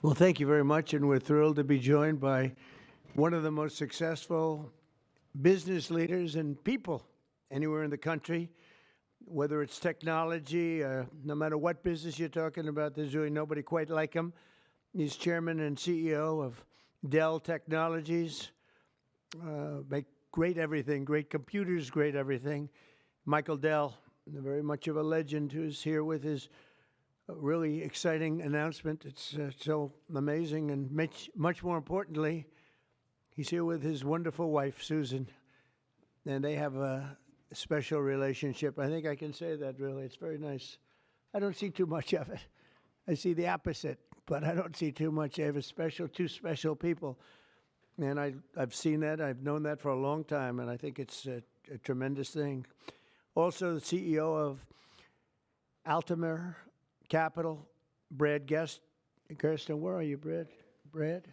Well, thank you very much, and we're thrilled to be joined by one of the most successful business leaders and people anywhere in the country, whether it's technology, no matter what business you're talking about, there's really nobody quite like him. He's chairman and CEO of Dell Technologies, make great everything, great computers, great everything. Michael Dell, very much of a legend, who's here with his really exciting announcement. It's so amazing, and much more importantly, he's here with his wonderful wife, Susan, and they have a special relationship. I think I can say that, really. It's very nice. I don't see too much of it. I see the opposite, but I don't see too much. I have two special people, and I've seen that. I've known that for a long time, and I think it's a tremendous thing. Also, the CEO of Altimer Capital, Brad Gerstner. Where are you, Brad? Brad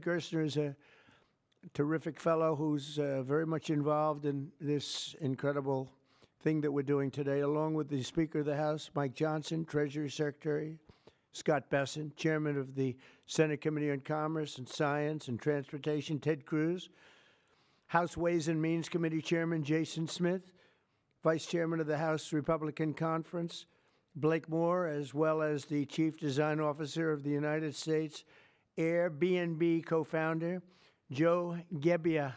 Gerstner is a terrific fellow who's very much involved in this incredible thing that we're doing today, along with the Speaker of the House, Mike Johnson, Treasury Secretary, Scott Besson, Chairman of the Senate Committee on Commerce and Science and Transportation, Ted Cruz, House Ways and Means Committee Chairman Jason Smith, Vice Chairman of the House Republican Conference, Blake Moore, as well as the Chief Design Officer of the United States Airbnb co-founder, Joe Gebbia.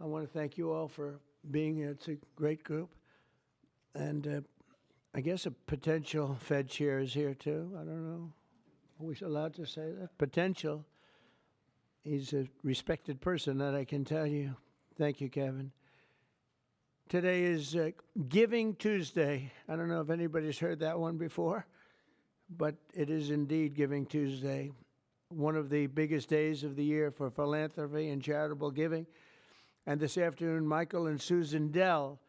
I want to thank you all for being here. It's a great group. And I guess a potential Fed chair is here, too. I don't know. Are we allowed to say that? Potential. He's a respected person, that I can tell you. Thank you, Kevin. Today is Giving Tuesday. I don't know if anybody's heard that one before, but it is indeed Giving Tuesday, one of the biggest days of the year for philanthropy and charitable giving. And this afternoon, Michael and Susan Dell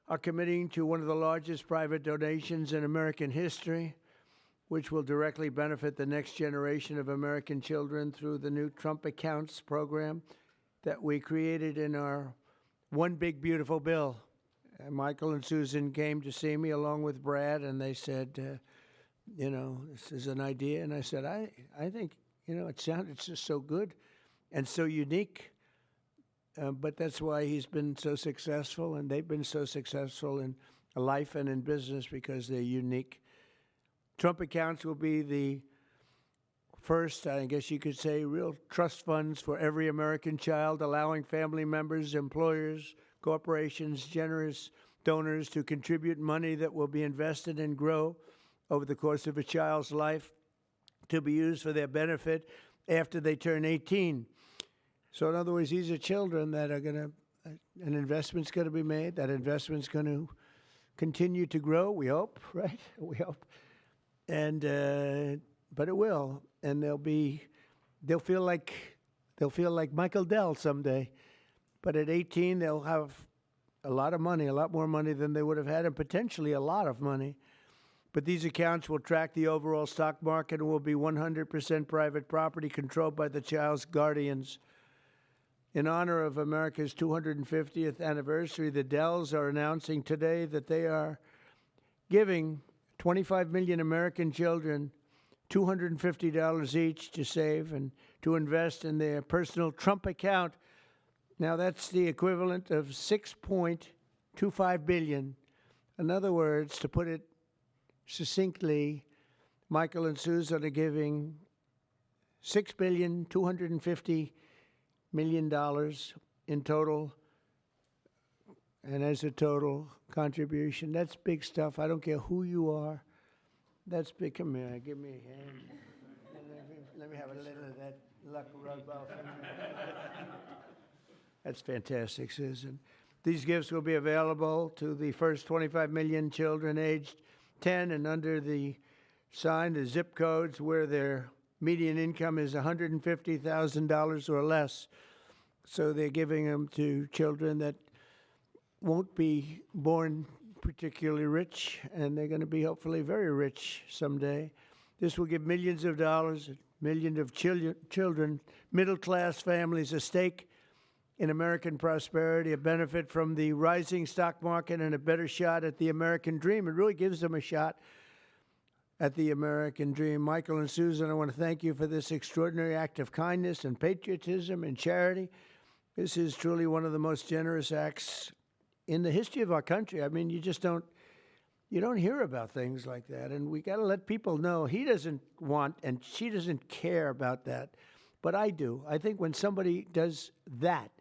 are committing to one of the largest private donations in American history, which will directly benefit the next generation of American children through the new Trump Accounts program that we created in our One Big Beautiful Bill. And Michael and Susan came to see me along with Brad, and they said, this is an idea. And I said, I think, it sounded just so good and so unique. But that's why he's been so successful, and they've been so successful in life and in business, because they're unique. Trump Accounts will be the first, I guess you could say, real trust funds for every American child, allowing family members, employers, corporations, generous donors to contribute money that will be invested and grow over the course of a child's life to be used for their benefit after they turn 18. So in other words, these are children that are an investment's going to be made. That investment's going to continue to grow, we hope, right? We hope. And but it will, and they'll feel like Michael Dell someday. But at 18, they'll have a lot of money, a lot more money than they would have had, and potentially a lot of money. But these accounts will track the overall stock market and will be 100% private property controlled by the child's guardians. In honor of America's 250th anniversary, the Dells are announcing today that they are giving 25 million American children $250 each to save and to invest in their personal Trump account. Now, that's the equivalent of $6.25 billion. In other words, to put it succinctly, Michael and Susan are giving $6.25 billion in total, and as a total contribution. That's big stuff. I don't care who you are. That's big. Come here. Give me a hand. Let me have a little of that luck rub off. That's fantastic, Susan. These gifts will be available to the first 25 million children aged 10 and under the zip codes where their median income is $150,000 or less. So they're giving them to children that won't be born particularly rich, and they're going to be hopefully very rich someday. This will give millions of dollars, millions of children, middle-class families a stake in American prosperity, a benefit from the rising stock market, and a better shot at the American dream. It really gives them a shot at the American Dream. Michael and Susan, I want to thank you for this extraordinary act of kindness and patriotism and charity. This is truly one of the most generous acts in the history of our country. I mean, you don't hear about things like that, and we got to let people know he doesn't want and she doesn't care about that, but I do. I think when somebody does that,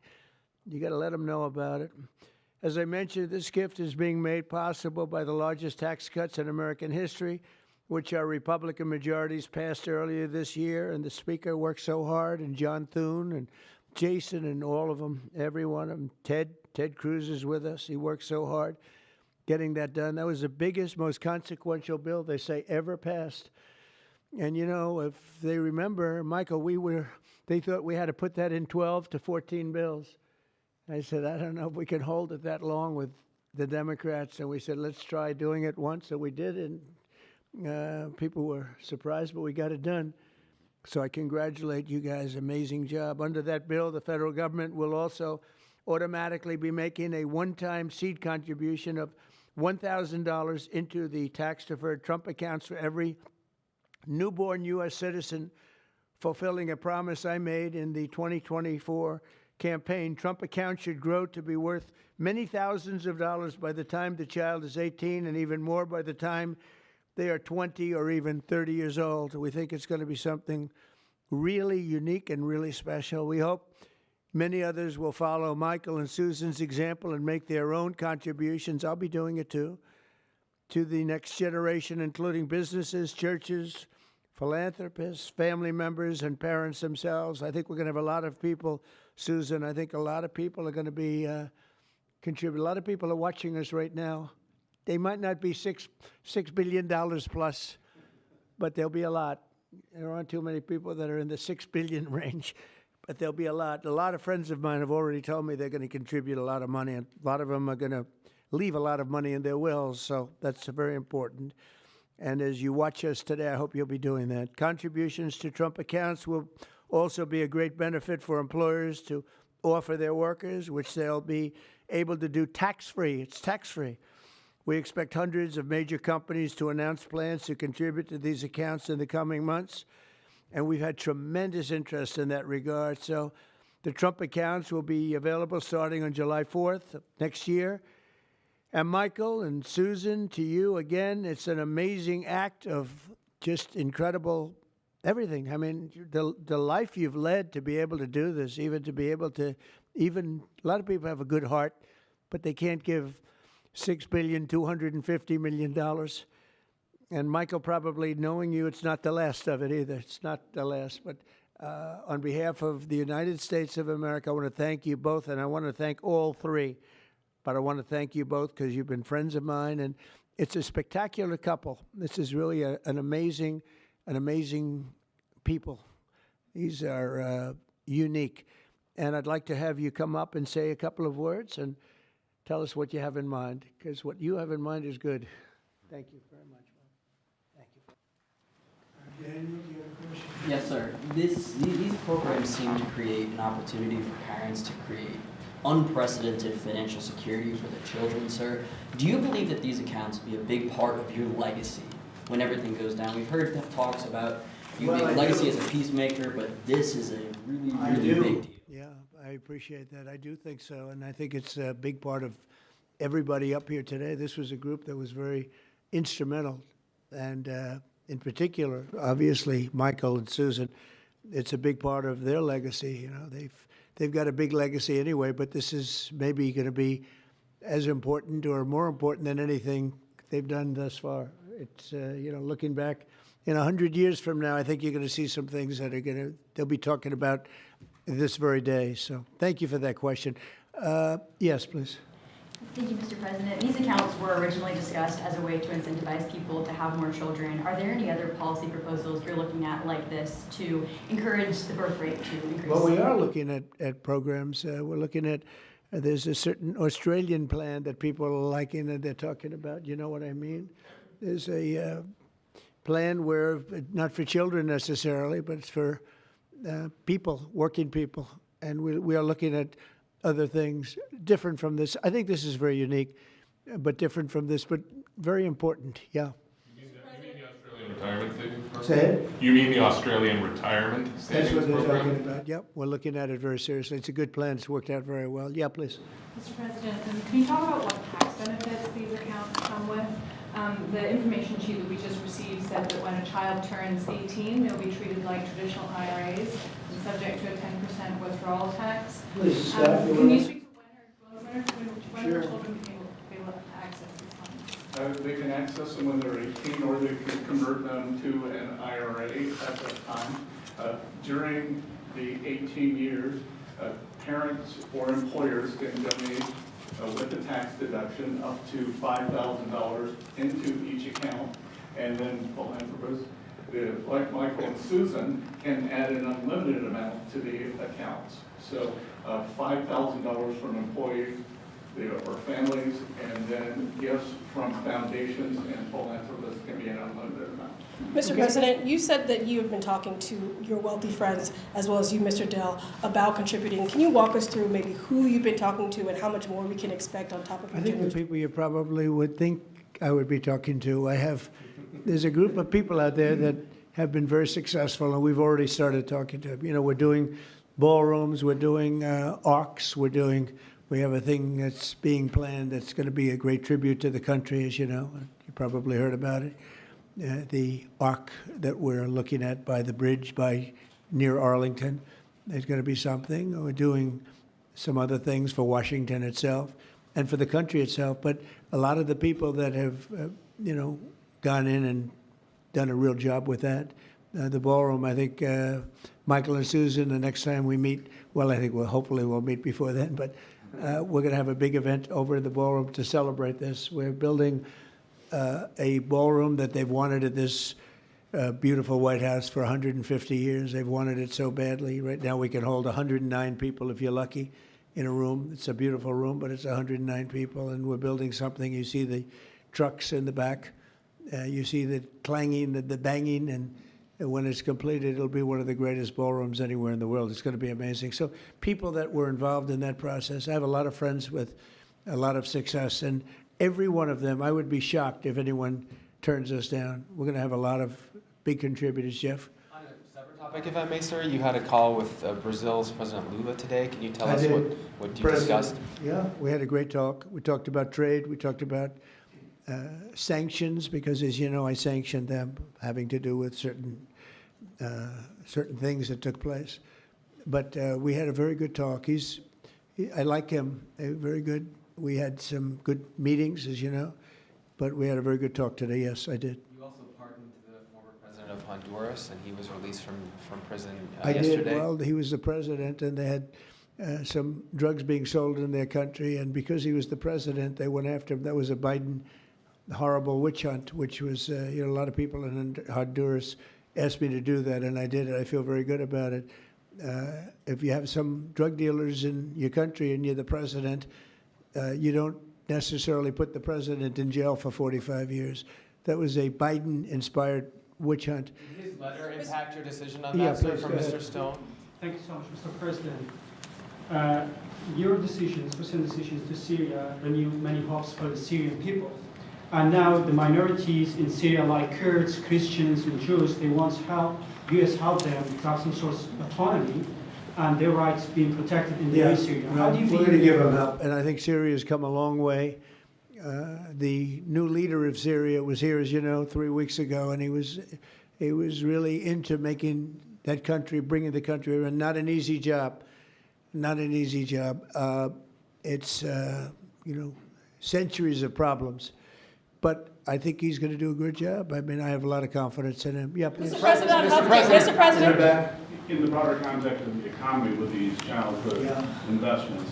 you got to let them know about it. As I mentioned, this gift is being made possible by the largest tax cuts in American history, which our Republican majorities passed earlier this year, and the Speaker worked so hard, and John Thune and Jason and all of them, every one of them. Ted Cruz is with us. He worked so hard getting that done. That was the biggest, most consequential bill they say ever passed. And you know, if they remember, Michael, they thought we had to put that in 12 to 14 bills. I said, I don't know if we can hold it that long with the Democrats. And we said, let's try doing it once. So we did, and people were surprised, but we got it done. So I congratulate you guys. Amazing job. Under that bill, the federal government will also automatically be making a one-time seed contribution of $1,000 into the tax-deferred Trump accounts for every newborn U.S. citizen, fulfilling a promise I made in the 2024 campaign. Trump accounts should grow to be worth many thousands of dollars by the time the child is 18, and even more by the time they are 20 or even 30 years old. We think it's going to be something really unique and really special. We hope many others will follow Michael and Susan's example and make their own contributions. I'll be doing it too, to the next generation, including businesses, churches, philanthropists, family members, and parents themselves. I think we're going to have a lot of people, Susan. I think a lot of people are going to be contribute. A lot of people are watching us right now. They might not be $6 billion plus, but there'll be a lot. There aren't too many people that are in the 6 billion range, but there'll be a lot. A lot of friends of mine have already told me they're going to contribute a lot of money, and a lot of them are going to leave a lot of money in their wills, so that's very important. And as you watch us today, I hope you'll be doing that. Contributions to Trump accounts will also be a great benefit for employers to offer their workers, which they'll be able to do tax-free. It's tax-free. We expect hundreds of major companies to announce plans to contribute to these accounts in the coming months, and we've had tremendous interest in that regard. So the Trump accounts will be available starting on July 4th of next year. And Michael and Susan, to you again, it's an amazing act of just incredible everything. I mean, the life you've led to be able to do this, even to be able to, even a lot of people have a good heart, but they can't give $6.25 billion. And Michael, probably knowing you, it's not the last of it either. It's not the last. But on behalf of the United States of America, I want to thank you both, and I want to thank all three. But I want to thank you both because you've been friends of mine, and it's a spectacular couple. This is really an amazing people. These are unique. And I'd like to have you come up and say a couple of words and tell us what you have in mind, because what you have in mind is good. Thank you very much. Thank you. Daniel, do you have a question? Yes, sir. These programs seem to create an opportunity for parents to create unprecedented financial security for their children, sir. Do you believe that these accounts will be a big part of your legacy when everything goes down? We've heard talks about you being a legacy as a peacemaker, but this is a really big deal. Yeah, I appreciate that. I do think so, and I think it's a big part of everybody up here today. This was a group that was very instrumental, and in particular, obviously, Michael and Susan, it's a big part of their legacy. You know, they've got a big legacy anyway, but this is maybe going to be as important or more important than anything they've done thus far. It's, you know, looking back in 100 years from now, I think you're going to see some things that are they'll be talking about this very day. So thank you for that question. Yes, please. Thank you, Mr. President. These accounts were originally discussed as a way to incentivize people to have more children. Are there any other policy proposals you're looking at like this to encourage the birth rate to increase? Well, we are looking at programs. We're looking at, there's a certain Australian plan that people are liking and they're talking about. You know what I mean? There's a plan where, not for children necessarily, but it's for people, working people. And we are looking at other things different from this. I think this is very unique, but different from this, but very important. Yeah. You mean the Australian retirement savings program? Say it. You mean the Australian retirement That's savings what they're program? talking about. Yep, we're looking at it very seriously. It's a good plan. It's worked out very well. Yeah, please. Mr. President, can you talk about what tax benefits these accounts come with? The information sheet that we just received said that when a child turns 18, they'll be treated like traditional IRAs and subject to a 10% withdrawal tax. Please, Can you speak to when Sure. our children be able to access these funds? They can access them when they're 18, or they can convert them to an IRA at that time. During the 18 years, parents or employers can donate with the tax deduction up to $5,000 into each account, and then philanthropists, like Michael and Susan, can add an unlimited amount to the accounts. So $5,000 from employees or families, and then gifts from foundations and philanthropists can be an unlimited amount. Mr. President, you said that you have been talking to your wealthy friends, as well as you, Mr. Dell, about contributing. Can you walk us through maybe who you've been talking to and how much more we can expect on top of I your think the generous? people you probably would think I would be talking to. There's a group of people out there that have been very successful, and we've already started talking to them. You know, we're doing ballrooms, we're doing arcs, we have a thing that's being planned that's going to be a great tribute to the country, as you know. You probably heard about it. The arc that we're looking at by the bridge near Arlington, there's going to be something. We're doing some other things for Washington itself and for the country itself. But a lot of the people that have, gone in and done a real job with that. The ballroom, I think Michael and Susan, the next time we meet, well, I think hopefully we'll meet before then, but we're going to have a big event over in the ballroom to celebrate this. We're building a ballroom that they've wanted at this beautiful White House for 150 years. They've wanted it so badly. Right now we can hold 109 people if you're lucky in a room. It's a beautiful room, but it's 109 people, and we're building something. You see the trucks in the back. You see the clanging, the banging, and when it's completed, it'll be one of the greatest ballrooms anywhere in the world. It's going to be amazing. So people that were involved in that process, I have a lot of friends with a lot of success, and every one of them, I would be shocked if anyone turns us down. We're going to have a lot of big contributors, Jeff. On a separate topic, if I may, sir, you had a call with Brazil's President Lula today. Can you tell us what you discussed? Yeah, we had a great talk. We talked about trade. We talked about sanctions, because, as you know, I sanctioned them, having to do with certain things that took place. But we had a very good talk. I like him. Very good. We had some good meetings, as you know, but we had a very good talk today. Yes, I did. You also pardoned the former president of Honduras, and he was released from prison I yesterday. did. Well, he was the president, and they had some drugs being sold in their country, and because he was the president, they went after him. That was a Biden horrible witch hunt, which was, a lot of people in Honduras asked me to do that, and I did it. I feel very good about it. If you have some drug dealers in your country and you're the president, you don't necessarily put the president in jail for 45 years. That was a Biden-inspired witch hunt. Did his letter impact your decision on Yeah, that, sir, please, from go ahead. Mr. Stone? Thank you so much, Mr. President. Your decisions, recent decisions to Syria, renewed many hopes for the Syrian people. And now the minorities in Syria, like Kurds, Christians, and Jews, they once U.S. helped them to have some sort of autonomy and their rights being protected in the Syria. How do you we're going to give view them help, and I think Syria's come a long way. The new leader of Syria was here, as you know, 3 weeks ago, and he was really into making that country, bringing the country around. Not an easy job. Not an easy job. It's centuries of problems. But I think he's going to do a good job. I mean, I have a lot of confidence in him. Yeah, please. Mr. President. In the broader context of the economy with these childhood investments,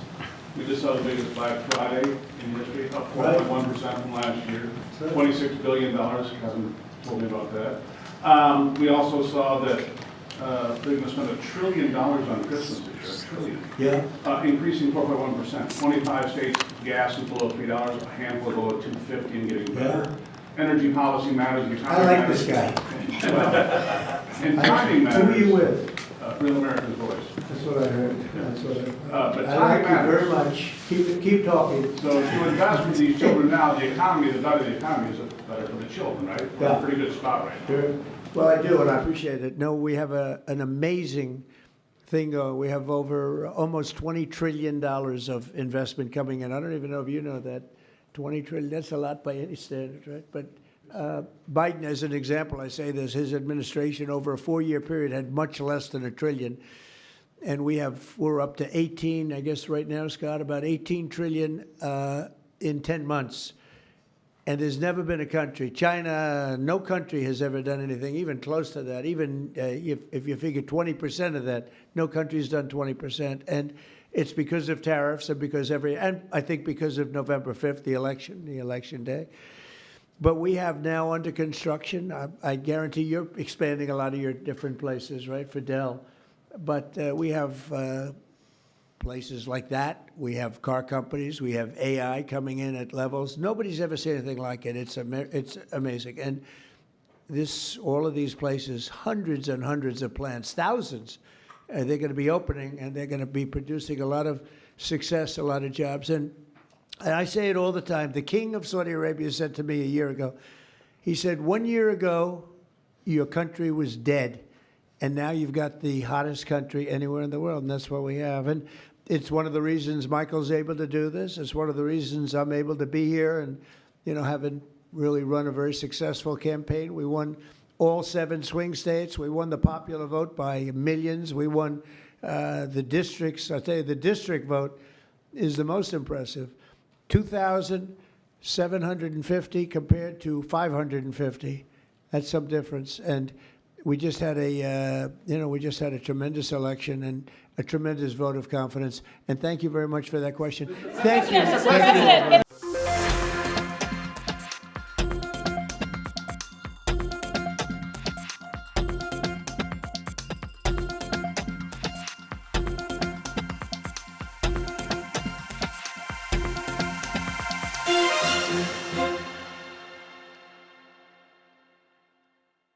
we just saw the biggest Black Friday in history, up 4.1% from last year, $26 billion. Hasn't told me about that. We also saw that they're going to spend $1 trillion on Christmas this year, $1 trillion. Yeah. Increasing 4.1%. 25 states, gas is below $3, a handful below $2.50 and getting better. Energy policy matters. The I like this guy. And timing matters. Who are you with? Real American Voice. That's what I heard. That's what But I time like you matters. very much. Keep talking. So if you invest in these children now, the economy, the better the economy is, the better for the children, right? We're in Yeah. a pretty good spot right now. Sure. Well, I do, and I appreciate it. No, we have an amazing thing. We have over almost $20 trillion of investment coming in. I don't even know if you know that. 20 trillion, that's a lot by any standard, right? But Biden, as an example, I say this, his administration over a 4-year period had much less than $1 trillion. And we're up to 18, I guess right now, Scott, about 18 trillion in 10 months. And there's never been a country, China, no country has ever done anything even close to that. Even if you figure 20% of that, no country's done 20%. And it's because of tariffs and I think because of November 5th, the election day. But we have now under construction, I guarantee you're expanding a lot of your different places, right, for Dell. But we have places like that. We have car companies. We have AI coming in at levels. Nobody's ever seen anything like it. It's amazing. And all of these places, hundreds and hundreds of plants, thousands, they're going to be opening, and they're going to be producing a lot of success, a lot of jobs. And I say it all the time. The king of Saudi Arabia said to me a year ago, he said, 1 year ago, your country was dead. And now you've got the hottest country anywhere in the world, and that's what we have. And it's one of the reasons Michael's able to do this. It's one of the reasons I'm able to be here and, having really run a very successful campaign. We won all 7 swing states. We won the popular vote by millions. We won the districts. I'll tell you, the district vote is the most impressive. 2,750 compared to 550. That's some difference. And we just had a tremendous election and a tremendous vote of confidence. And thank you very much for that question. Thank you. Mr. President,